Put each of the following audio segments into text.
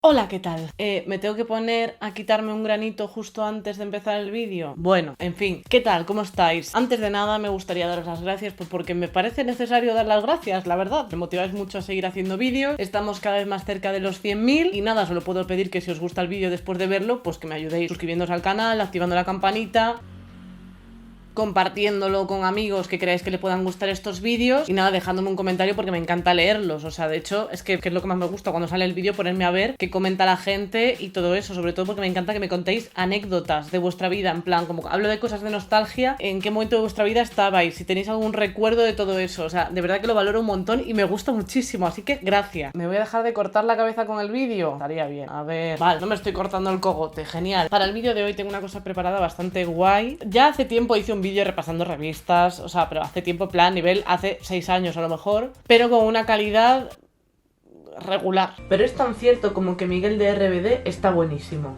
Hola, ¿qué tal? ¿Me tengo que poner a quitarme un granito justo antes de empezar el vídeo? Bueno, en fin, ¿qué tal? ¿Cómo estáis? Antes de nada me gustaría daros las gracias porque me parece necesario dar las gracias, la verdad. Me motiváis mucho a seguir haciendo vídeos, estamos cada vez más cerca de los 100.000 y nada, solo puedo pedir que si os gusta el vídeo después de verlo, pues que me ayudéis suscribiéndose al canal, activando la campanita, compartiéndolo con amigos que creáis que le puedan gustar estos vídeos y nada, dejándome un comentario porque me encanta leerlos. O sea, de hecho, es que es lo que más me gusta cuando sale el vídeo, ponerme a ver qué comenta la gente y todo eso, sobre todo porque me encanta que me contéis anécdotas de vuestra vida, en plan, como hablo de cosas de nostalgia, en qué momento de vuestra vida estabais, si tenéis algún recuerdo de todo eso. O sea, de verdad que lo valoro un montón y me gusta muchísimo, así que gracias. ¿Me voy a dejar de cortar la cabeza con el vídeo? Estaría bien. A ver, vale, no me estoy cortando el cogote, genial. Para el vídeo de hoy tengo una cosa preparada bastante guay. Ya hace tiempo hice un vídeo repasando revistas, o sea, pero hace tiempo, plan, nivel hace 6 años a lo mejor, pero con una calidad regular. Pero es tan cierto como que Miguel de RBD está buenísimo.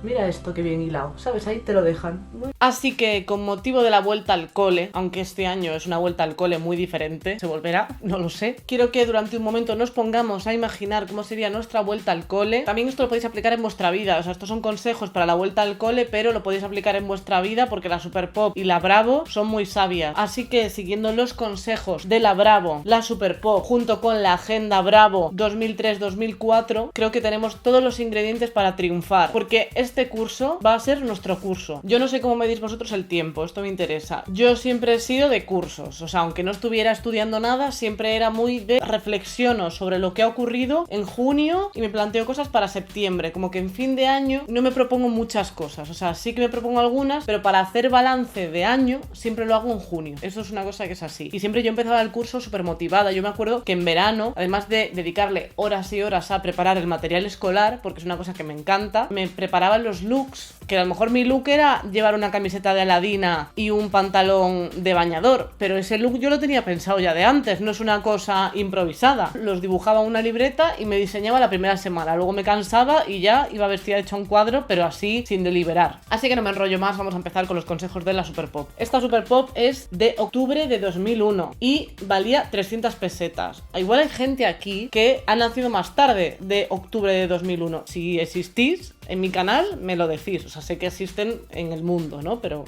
Mira esto que bien hilado, ¿sabes? Ahí te lo dejan. Así que con motivo de la vuelta al cole, aunque este año es una vuelta al cole muy diferente, se volverá, no lo sé, quiero que durante un momento nos pongamos a imaginar cómo sería nuestra vuelta al cole. También esto lo podéis aplicar en vuestra vida, o sea, estos son consejos para la vuelta al cole, pero lo podéis aplicar en vuestra vida porque la Super Pop y la Bravo son muy sabias. Así que siguiendo los consejos de la Bravo, la Super Pop, junto con la Agenda Bravo 2003-2004, creo que tenemos todos los ingredientes para triunfar, porque este curso va a ser nuestro curso. Yo no sé cómo medís vosotros el tiempo, esto me interesa. Yo siempre he sido de cursos, o sea, aunque no estuviera estudiando nada, siempre era muy de reflexiono sobre lo que ha ocurrido en junio y me planteo cosas para septiembre, como que en fin de año no me propongo muchas cosas, o sea, sí que me propongo algunas, pero para hacer balance de año siempre lo hago en junio. Eso es una cosa que es así. Y siempre yo empezaba el curso súper motivada. Yo me acuerdo que en verano, además de dedicarle horas y horas a preparar el material escolar, porque es una cosa que me encanta, me preparaba los looks, que a lo mejor mi look era llevar una camiseta de Aladina y un pantalón de bañador, pero ese look yo lo tenía pensado ya de antes, no es una cosa improvisada. Los dibujaba en una libreta y me diseñaba la primera semana, luego me cansaba y ya iba vestida hecha un cuadro, pero así sin deliberar. Así que no me enrollo más, vamos a empezar con los consejos de la Super Pop. Esta Super Pop es de octubre de 2001 y valía 300 pesetas. Igual hay gente aquí que ha nacido más tarde de octubre de 2001. Si existís en mi canal, me lo decís. O sea, sé que existen en el mundo, ¿no? Pero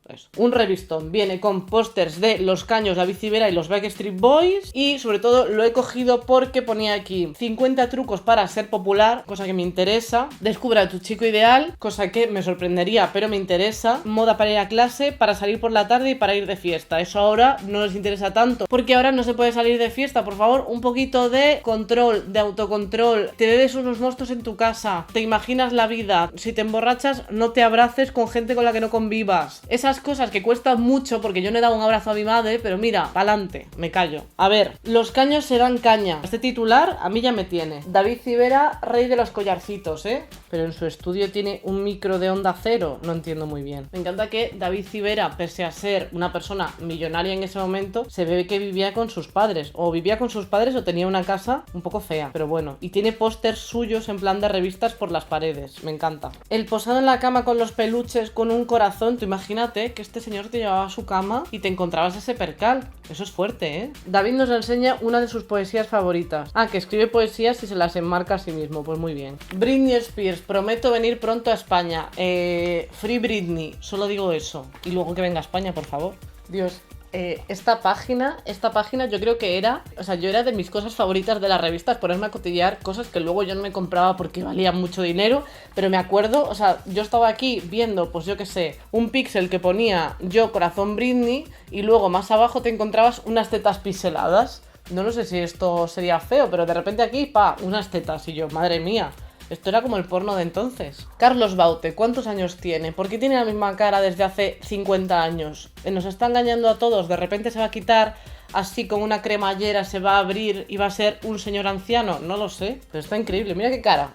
eso. Un revistón. Viene con pósters de Los Caños, David Civera y los Backstreet Boys. Y sobre todo lo he cogido porque ponía aquí 50 trucos para ser popular, cosa que me interesa. Descubre a tu chico ideal, cosa que me sorprendería, pero me interesa. Moda para ir a clase, para salir por la tarde y para ir de fiesta. Eso ahora no les interesa tanto, porque ahora no se puede salir de fiesta. Por favor, un poquito de control, de autocontrol. Te bebes unos mostos en tu casa, te imaginas la vida. Si te emborrachas, no te abraces con gente con la que no convivas. Esas cosas que cuestan mucho, porque yo no he dado un abrazo a mi madre, pero mira, pa'lante, me callo. A ver, Los Caños se dan caña. Este titular a mí ya me tiene. David Civera, rey de los collarcitos, pero en su estudio tiene un micro de onda cero, no entiendo muy bien. Me encanta que David Civera, pese a ser una persona millonaria en ese momento, se ve que vivía con sus padres, o vivía con sus padres o tenía una casa un poco fea, pero bueno. Y tiene pósters suyos en plan de revistas por las paredes, me encanta. El posado en la cama con los peluches con un corazón, tú imagínate que este señor te llevaba a su cama y te encontrabas ese percal. Eso es fuerte, David nos enseña una de sus poesías favoritas. Ah, que escribe poesías y se las enmarca a sí mismo, pues muy bien. Britney Spears, prometo venir pronto a España. Free Britney, solo digo eso. Y luego que venga a España, por favor. Dios. Esta página yo creo que era, o sea, yo era de mis cosas favoritas de las revistas, ponerme a cotillear cosas que luego yo no me compraba porque valían mucho dinero, pero me acuerdo, o sea, yo estaba aquí viendo, pues yo qué sé, un píxel que ponía yo corazón Britney y luego más abajo te encontrabas unas tetas pixeladas. No lo sé si esto sería feo, pero de repente aquí, unas tetas y yo, madre mía. Esto era como el porno de entonces. Carlos Baute, ¿cuántos años tiene? ¿Por qué tiene la misma cara desde hace 50 años? Nos está engañando a todos. De repente se va a quitar así con una cremallera, se va a abrir y va a ser un señor anciano. No lo sé, pero está increíble. Mira qué cara.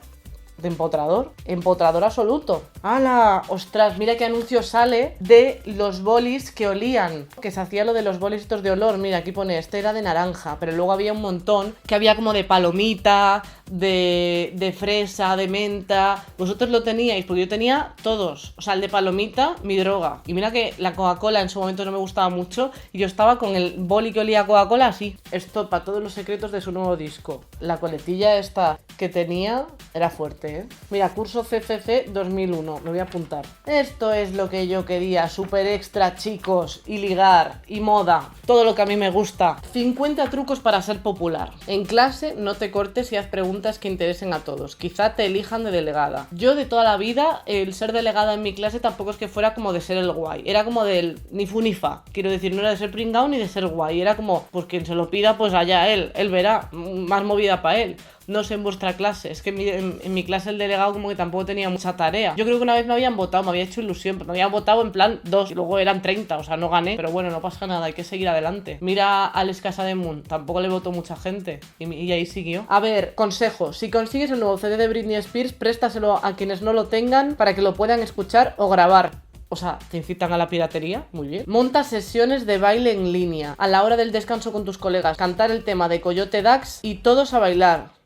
De empotrador absoluto. ¡Hala! ¡Ostras! Mira qué anuncio sale de los bolis que olían, que se hacía lo de los bolis estos de olor. Mira, aquí pone, este era de naranja, pero luego había un montón que había como de palomita, de fresa, de menta. Vosotros lo teníais, porque yo tenía todos. O sea, el de palomita, mi droga. Y mira que la Coca-Cola en su momento no me gustaba mucho y yo estaba con el boli que olía a Coca-Cola así. Esto para todos los secretos de su nuevo disco. La coletilla esta que tenía era fuerte, ¿eh? Mira, curso CCC 2001, me voy a apuntar. Esto es lo que yo quería, súper extra, chicos, y ligar, y moda, todo lo que a mí me gusta. 50 trucos para ser popular. En clase no te cortes y haz preguntas que interesen a todos. Quizá te elijan de delegada. Yo de toda la vida, el ser delegada en mi clase tampoco es que fuera como de ser el guay. Era como del ni fu ni fa. Quiero decir, no era de ser pringao ni de ser guay. Era como, pues quien se lo pida, pues allá él verá. Más movida para él. No sé en vuestra clase, es que en mi clase el delegado como que tampoco tenía mucha tarea. Yo creo que una vez me habían votado, me había hecho ilusión, pero me habían votado en plan 2 y luego eran 30, o sea, no gané. Pero bueno, no pasa nada, hay que seguir adelante. Mira a Alex Casademunt, tampoco le votó mucha gente y ahí siguió. A ver, consejo, si consigues el nuevo CD de Britney Spears, préstaselo a quienes no lo tengan para que lo puedan escuchar o grabar. O sea, te incitan a la piratería, muy bien. Monta sesiones de baile en línea, a la hora del descanso con tus colegas, cantar el tema de Coyote Dax y todos a bailar.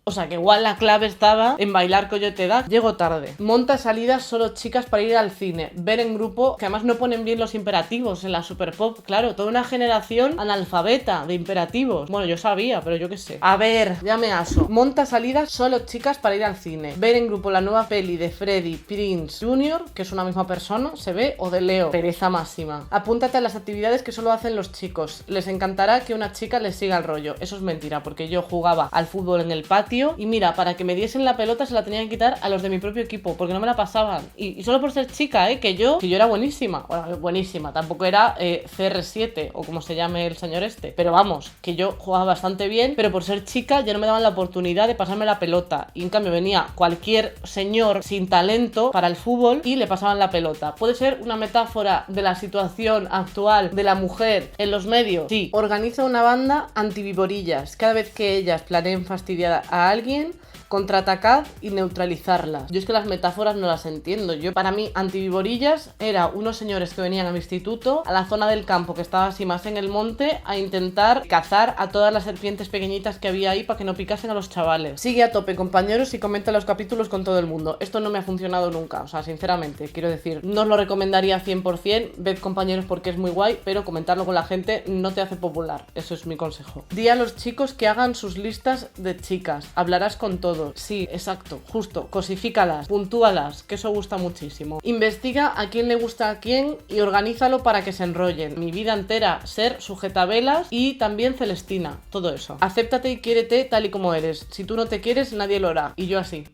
O sea, que igual la clave estaba en bailar Coyote Dax. Llego tarde. Monta salidas solo chicas para ir al cine. Ver en grupo, que además no ponen bien los imperativos en la Super Pop. Claro, toda una generación analfabeta de imperativos. Bueno, yo sabía, pero yo qué sé. A ver, ya me aso. Monta salidas solo chicas para ir al cine. Ver en grupo la nueva peli de Freddy Prinze Jr., que es una misma persona, se ve, o de Leo. Pereza máxima. Apúntate a las actividades que solo hacen los chicos. Les encantará que una chica les siga el rollo. Eso es mentira, porque yo jugaba al fútbol en el patio y mira, para que me diesen la pelota se la tenían que quitar a los de mi propio equipo porque no me la pasaban y solo por ser chica, que yo era buenísima, bueno, buenísima, tampoco era CR7 o como se llame el señor este, pero vamos, que yo jugaba bastante bien, pero por ser chica ya no me daban la oportunidad de pasarme la pelota y en cambio venía cualquier señor sin talento para el fútbol y le pasaban la pelota. ¿Puede ser una metáfora de la situación actual de la mujer en los medios? Sí. Organiza una banda antiviborillas. Cada vez que ellas planeen fastidiar a alguien, contraatacad y neutralizarlas. Yo es que las metáforas no las entiendo. Para mí, antiviborillas era unos señores que venían a mi instituto, a la zona del campo que estaba así más en el monte, a intentar cazar a todas las serpientes pequeñitas que había ahí para que no picasen a los chavales. Sigue a tope, compañeros, y comenta los capítulos con todo el mundo. Esto no me ha funcionado nunca, o sea, sinceramente, quiero decir, no os lo recomendaría 100%, ved compañeros porque es muy guay, pero comentarlo con la gente no te hace popular. Eso es mi consejo. Di a los chicos que hagan sus listas de chicas. Hablarás con todos. Sí, exacto, justo. Cosifícalas, puntúalas, que eso gusta muchísimo. Investiga a quién le gusta a quién y organízalo para que se enrollen. Mi vida entera, ser sujetavelas y también Celestina, todo eso. Acéptate y quiérete tal y como eres. Si tú no te quieres, nadie lo hará. Y yo así,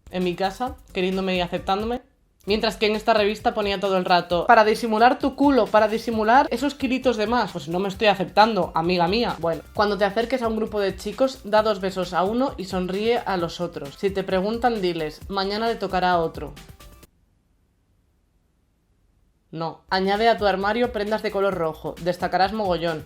en mi casa, queriéndome y aceptándome. Mientras que en esta revista ponía todo el rato, para disimular tu culo, para disimular esos kilitos de más. Pues no me estoy aceptando, amiga mía. Bueno, cuando te acerques a un grupo de chicos, da 2 besos a uno y sonríe a los otros. Si te preguntan, diles, mañana le tocará a otro. No. Añade a tu armario prendas de color rojo. Destacarás mogollón.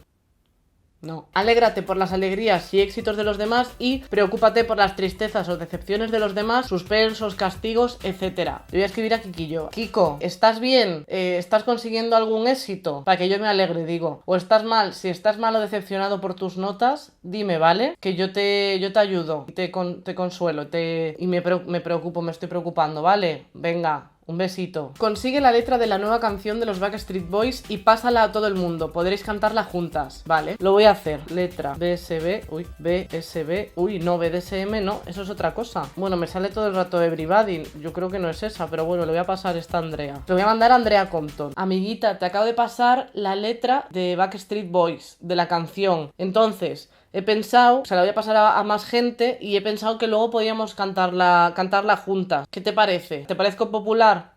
No. Alégrate por las alegrías y éxitos de los demás y preocúpate por las tristezas o decepciones de los demás, suspensos, castigos, etc. Le voy a escribir a Kikillo. Kiko, ¿estás bien? ¿Estás consiguiendo algún éxito? Para que yo me alegre, digo. O estás mal. Si estás mal o decepcionado por tus notas, dime, ¿vale? Que yo te ayudo, te consuelo, y me preocupo, me estoy preocupando, ¿vale? Venga. Un besito. Consigue la letra de la nueva canción de los Backstreet Boys y pásala a todo el mundo. Podréis cantarla juntas, ¿vale? Lo voy a hacer. Letra BSB, no, BDSM no, eso es otra cosa. Bueno, me sale todo el rato Everybody. Yo creo que no es esa, pero bueno, le voy a pasar esta a Andrea. Le voy a mandar a Andrea Compton. Amiguita, te acabo de pasar la letra de Backstreet Boys, de la canción. Entonces, he pensado, la voy a pasar a más gente y he pensado que luego podíamos cantarla juntas. ¿Qué te parece? ¿Te parezco popular?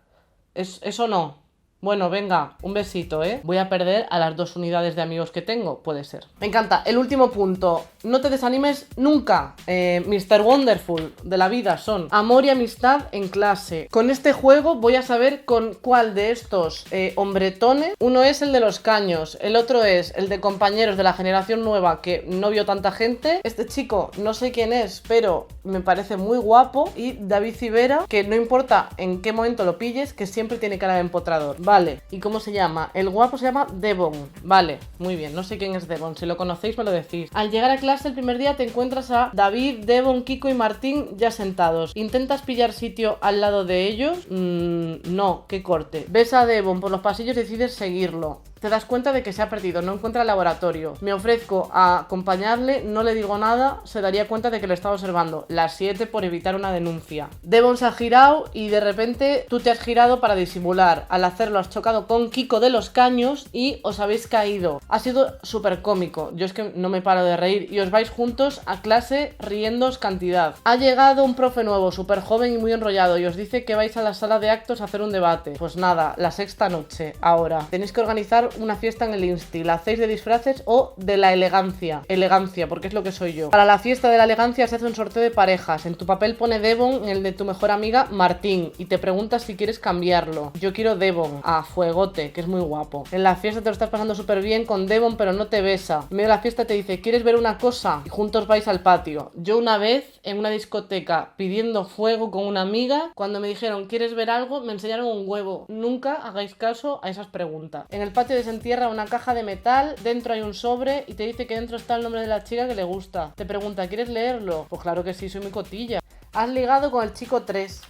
¿Eso no? Bueno, venga, un besito, ¿eh? Voy a perder a las 2 unidades de amigos que tengo, puede ser. Me encanta. El último punto. No te desanimes nunca. Mr. Wonderful de la vida son amor y amistad en clase. Con este juego voy a saber con cuál de estos hombretones. Uno es el de los caños, el otro es el de compañeros de la generación nueva que no vio tanta gente. Este chico, no sé quién es, pero me parece muy guapo. Y David Civera, que no importa en qué momento lo pilles, que siempre tiene cara de empotrador. Vale, ¿y cómo se llama? El guapo se llama Devon. Vale, muy bien, no sé quién es Devon. Si lo conocéis me lo decís. Al llegar a clase el primer día te encuentras a David, Devon, Kiko y Martín ya sentados. ¿Intentas pillar sitio al lado de ellos? No, qué corte. Ves a Devon por los pasillos y decides seguirlo. Te das cuenta de que se ha perdido, no encuentra el laboratorio. Me ofrezco a acompañarle, no le digo nada, se daría cuenta de que lo estaba observando. Las 7 por evitar una denuncia. Devon se ha girado y de repente tú te has girado para disimular. Al hacerlo has chocado con Kiko de los Caños y os habéis caído. Ha sido súper cómico. Yo es que no me paro de reír. Y os vais juntos a clase riéndoos cantidad. Ha llegado un profe nuevo, súper joven y muy enrollado y os dice que vais a la sala de actos a hacer un debate. Pues nada, la sexta noche. Ahora, tenéis que organizar una fiesta en el Insti. ¿La hacéis de disfraces o de la elegancia? Elegancia, porque es lo que soy yo. Para la fiesta de la elegancia se hace un sorteo de parejas. En tu papel pone Devon, en el de tu mejor amiga Martín, y te preguntas si quieres cambiarlo. Yo quiero Devon, a fuegote, que es muy guapo. En la fiesta te lo estás pasando súper bien con Devon, pero no te besa. En medio de la fiesta te dice, ¿quieres ver una cosa? Y juntos vais al patio. Yo una vez, en una discoteca, pidiendo fuego con una amiga, cuando me dijeron, ¿quieres ver algo? Me enseñaron un huevo. Nunca hagáis caso a esas preguntas. En el patio desentierra una caja de metal, dentro hay un sobre y te dice que dentro está el nombre de la chica que le gusta. Te pregunta, ¿quieres leerlo? Pues claro que sí, soy muy cotilla. Has ligado con el chico 3.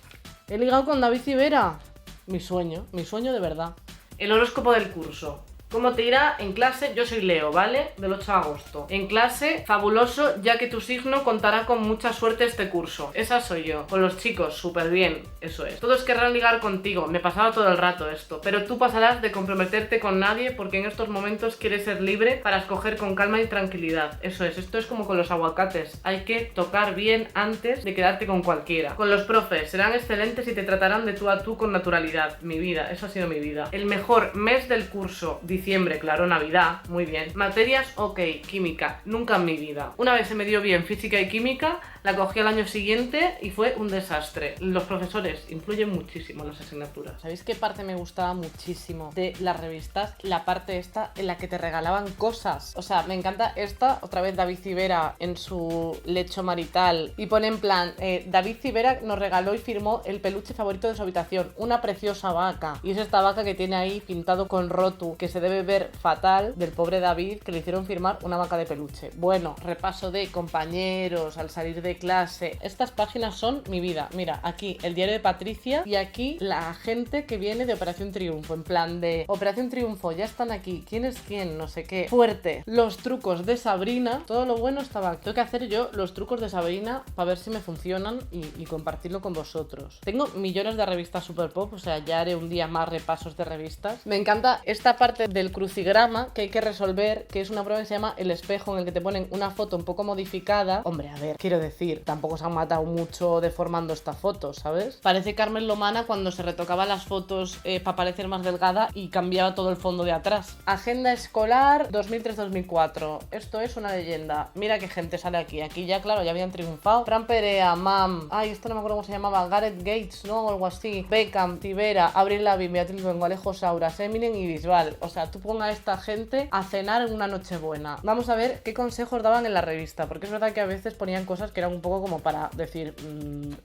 He ligado con David Civera. Mi sueño de verdad. El horóscopo del curso. ¿Cómo te irá en clase? Yo soy Leo, ¿vale? Del 8 de agosto. En clase, fabuloso, ya que tu signo contará con mucha suerte este curso. Esa soy yo. Con los chicos, súper bien. Eso es. Todos querrán ligar contigo. Me pasaba todo el rato esto. Pero tú pasarás de comprometerte con nadie porque en estos momentos quieres ser libre para escoger con calma y tranquilidad. Eso es. Esto es como con los aguacates. Hay que tocar bien antes de quedarte con cualquiera. Con los profes, serán excelentes y te tratarán de tú a tú con naturalidad. Mi vida. Eso ha sido mi vida. El mejor mes del curso. Diciembre, claro, Navidad, muy bien. Materias, ok, química, nunca en mi vida. Una vez se me dio bien física y química, la cogí al año siguiente y fue un desastre. Los profesores influyen muchísimo en las asignaturas. ¿Sabéis qué parte me gustaba muchísimo de las revistas? La parte esta en la que te regalaban cosas. O sea, me encanta esta, otra vez David Civera en su lecho marital. Y pone en plan, David Civera nos regaló y firmó el peluche favorito de su habitación, una preciosa vaca. Y es esta vaca que tiene ahí pintado con rotu, que se debe ver fatal del pobre David, que le hicieron firmar una vaca de peluche. Bueno, repaso de compañeros al salir de clase. Estas páginas son mi vida. Mira, aquí el diario de Patricia y aquí la gente que viene de Operación Triunfo, en plan de Operación Triunfo, ya están aquí, quién es quién, no sé qué. Fuerte. Los trucos de Sabrina, todo lo bueno estaba. Tengo que hacer yo los trucos de Sabrina para ver si me funcionan y compartirlo con vosotros. Tengo millones de revistas super pop, o sea, ya haré un día más repasos de revistas. Me encanta esta parte del crucigrama que hay que resolver, que es una prueba que se llama el espejo, en el que te ponen una foto un poco modificada. Hombre, a ver, quiero decir, tampoco se han matado mucho deformando esta foto, ¿sabes? Parece Carmen Lomana cuando se retocaba las fotos para parecer más delgada y cambiaba todo el fondo de atrás. Agenda escolar 2003-2004. Esto es una leyenda. Mira qué gente sale aquí. Aquí ya, claro, ya habían triunfado. Fran Perea, Mam. Ay, esto no me acuerdo cómo se llamaba. Gareth Gates, ¿no? O algo así. Beckham, Tibera, Avril Lavigne, Beatriz Bengo, Alejo Saura, Eminem y Bisbal. O sea, tú ponga a esta gente a cenar en una noche buena. Vamos a ver qué consejos daban en la revista, porque es verdad que a veces ponían cosas que eran un poco como para decir,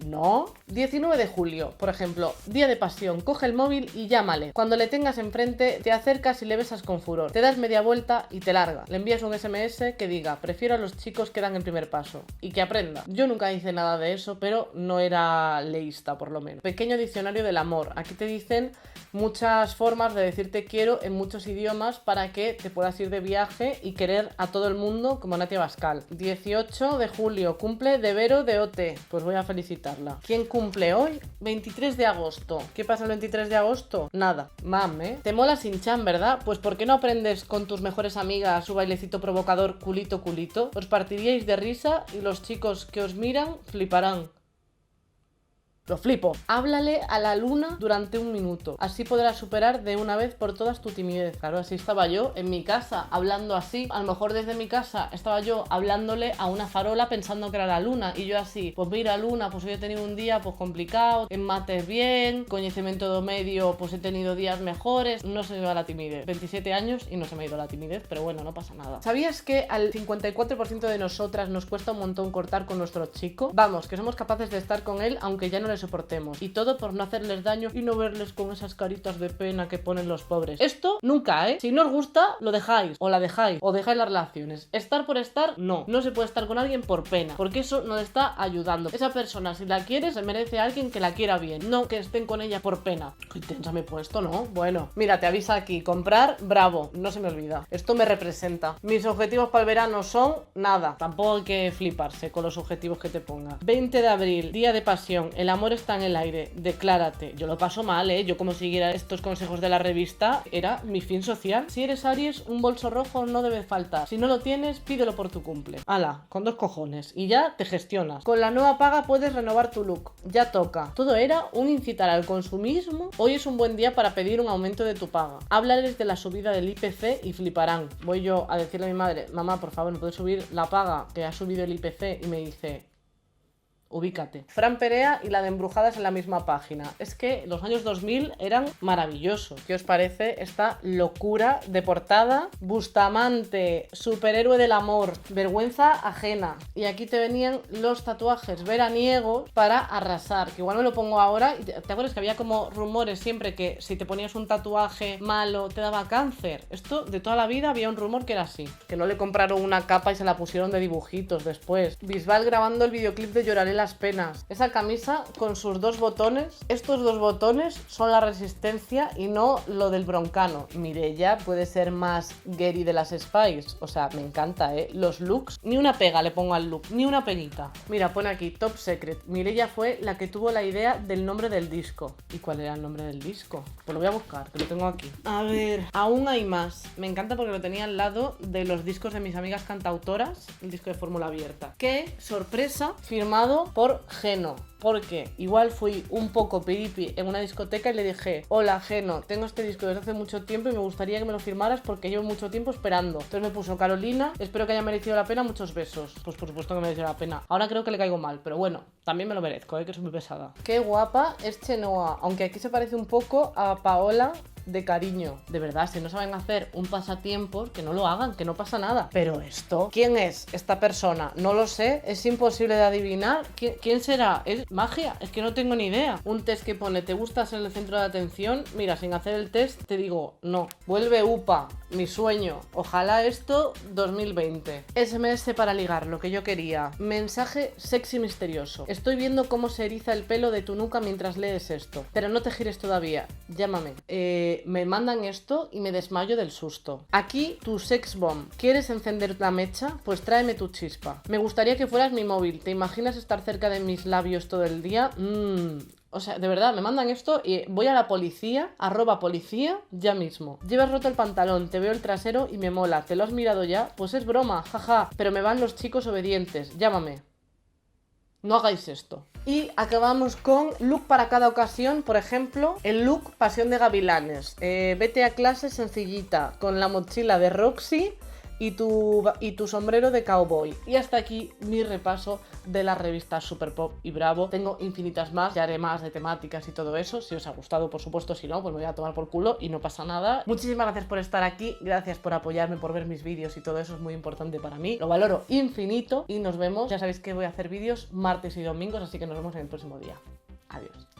no. 19 de julio, por ejemplo, día de pasión, coge el móvil y llámale. Cuando le tengas enfrente, te acercas y le besas con furor. Te das media vuelta y te larga. Le envías un SMS que diga, prefiero a los chicos que dan el primer paso. Y que aprenda. Yo nunca hice nada de eso, pero no era leísta, por lo menos. Pequeño diccionario del amor. Aquí te dicen muchas formas de decirte quiero en muchos idiomas para que te puedas ir de viaje y querer a todo el mundo como Natia Bascal. 18 de julio, cumple de Vero de OT. Pues voy a felicitarla. ¿Quién cumple hoy? 23 de agosto. ¿Qué pasa el 23 de agosto? Nada. Mam, ¿eh? Te mola Shin-chan, ¿verdad? Pues ¿por qué no aprendes con tus mejores amigas su bailecito provocador culito culito? Os partiríais de risa y los chicos que os miran fliparán. Lo flipo. Háblale a la luna durante 1 minuto. Así podrás superar de una vez por todas tu timidez. Claro, así estaba yo en mi casa, hablando así. A lo mejor desde mi casa estaba yo hablándole a una farola pensando que era la luna. Y yo así, pues mira luna, pues hoy he tenido un día pues complicado. En mates bien, conocimiento do medio pues he tenido días mejores. No se me va la timidez. 27 años y no se me ha ido la timidez, pero bueno, no pasa nada. ¿Sabías que al 54% de nosotras nos cuesta un montón cortar con nuestro chico? Vamos, que somos capaces de estar con él aunque ya no le les soportemos. Y todo por no hacerles daño y no verles con esas caritas de pena que ponen los pobres. Esto nunca, ¿eh? Si no os gusta, lo dejáis, o la dejáis, o dejáis las relaciones. Estar por estar, no. No se puede estar con alguien por pena, porque eso no le está ayudando. Esa persona, si la quiere, se merece a alguien que la quiera bien, no que estén con ella por pena. Qué tensa me he puesto, ¿no? Bueno, mira, te avisa aquí, comprar, bravo, no se me olvida. Esto me representa. Mis objetivos para el verano son nada. Tampoco hay que fliparse con los objetivos que te pongas. 20 de abril, día de pasión, el amor está en el aire, declárate. Yo lo paso mal, ¿eh? Yo como siguiera estos consejos de la revista, era mi fin social. Si eres Aries, un bolso rojo no debe faltar. Si no lo tienes, pídelo por tu cumple. Ala, con 2 cojones. Y ya te gestionas. Con la nueva paga puedes renovar tu look. Ya toca. Todo era un incitar al consumismo. Hoy es un buen día para pedir un aumento de tu paga. Háblales de la subida del IPC y fliparán. Voy yo a decirle a mi madre, mamá, por favor, ¿me puedes subir la paga que ha subido el IPC? Y me dice, ubícate. Fran Perea y la de Embrujadas en la misma página. Es que los años 2000 eran maravillosos. ¿Qué os parece esta locura de portada? Bustamante, superhéroe del amor, vergüenza ajena. Y aquí te venían los tatuajes veraniegos para arrasar. Que igual me lo pongo ahora. ¿Te acuerdas que había como rumores siempre que si te ponías un tatuaje malo te daba cáncer? Esto de toda la vida había un rumor que era así. Que no le compraron una capa y se la pusieron de dibujitos después. Bisbal grabando el videoclip de Lloraré las penas. Esa camisa con sus 2 botones, estos 2 botones son la resistencia y no lo del broncano. Mireia puede ser más Gary de las Spice, o sea, me encanta, los looks, ni una pega le pongo al look, ni una peguita. Mira, pone aquí Top Secret. Mireia fue la que tuvo la idea del nombre del disco. ¿Y cuál era el nombre del disco? Pues lo voy a buscar, que lo tengo aquí. A ver, aún hay más. Me encanta porque lo tenía al lado de los discos de mis amigas cantautoras, el disco de Fórmula Abierta. ¡Qué sorpresa! Firmado por Geno. Porque igual fui un poco piripi en una discoteca y le dije, hola Geno, tengo este disco desde hace mucho tiempo y me gustaría que me lo firmaras porque llevo mucho tiempo esperando. Entonces me puso, Carolina, espero que haya merecido la pena, muchos besos. Pues por supuesto que mereció la pena. Ahora creo que le caigo mal, pero bueno, también me lo merezco, que soy muy pesada. Qué guapa es Chenoa, aunque aquí se parece un poco a Paola de Cariño. De verdad, si no saben hacer un pasatiempos, que no lo hagan, que no pasa nada. Pero esto, ¿quién es esta persona? No lo sé, es imposible de adivinar. ¿Quién será? ¿Es magia? Es que no tengo ni idea. Un test que pone, ¿te gusta ser el centro de atención? Mira, sin hacer el test te digo, no. Vuelve UPA, mi sueño. Ojalá esto 2020. SMS para ligar, lo que yo quería. Mensaje sexy misterioso. Estoy viendo cómo se eriza el pelo de tu nuca mientras lees esto. Pero no te gires todavía. Llámame. Me mandan esto y me desmayo del susto. Aquí tu sex bomb. ¿Quieres encender la mecha? Pues tráeme tu chispa. Me gustaría que fueras mi móvil. ¿Te imaginas estar cerca de mis labios todo el día? O sea, de verdad, me mandan esto y voy a la policía, @policía, ya mismo. Llevas roto el pantalón, te veo el trasero y me mola. ¿Te lo has mirado ya? Pues es broma, jaja. Pero me van los chicos obedientes. Llámame. No hagáis esto. Y acabamos con look para cada ocasión. Por ejemplo, el look Pasión de Gavilanes. Vete a clase sencillita, con la mochila de Roxy y tu sombrero de cowboy. Y hasta aquí mi repaso de las revistas Super Pop y Bravo. Tengo infinitas más, ya haré más de temáticas y todo eso. Si os ha gustado, por supuesto, si no, pues me voy a tomar por culo y no pasa nada. Muchísimas gracias por estar aquí, gracias por apoyarme, por ver mis vídeos y todo eso es muy importante para mí. Lo valoro infinito y nos vemos. Ya sabéis que voy a hacer vídeos martes y domingos, así que nos vemos en el próximo día. Adiós.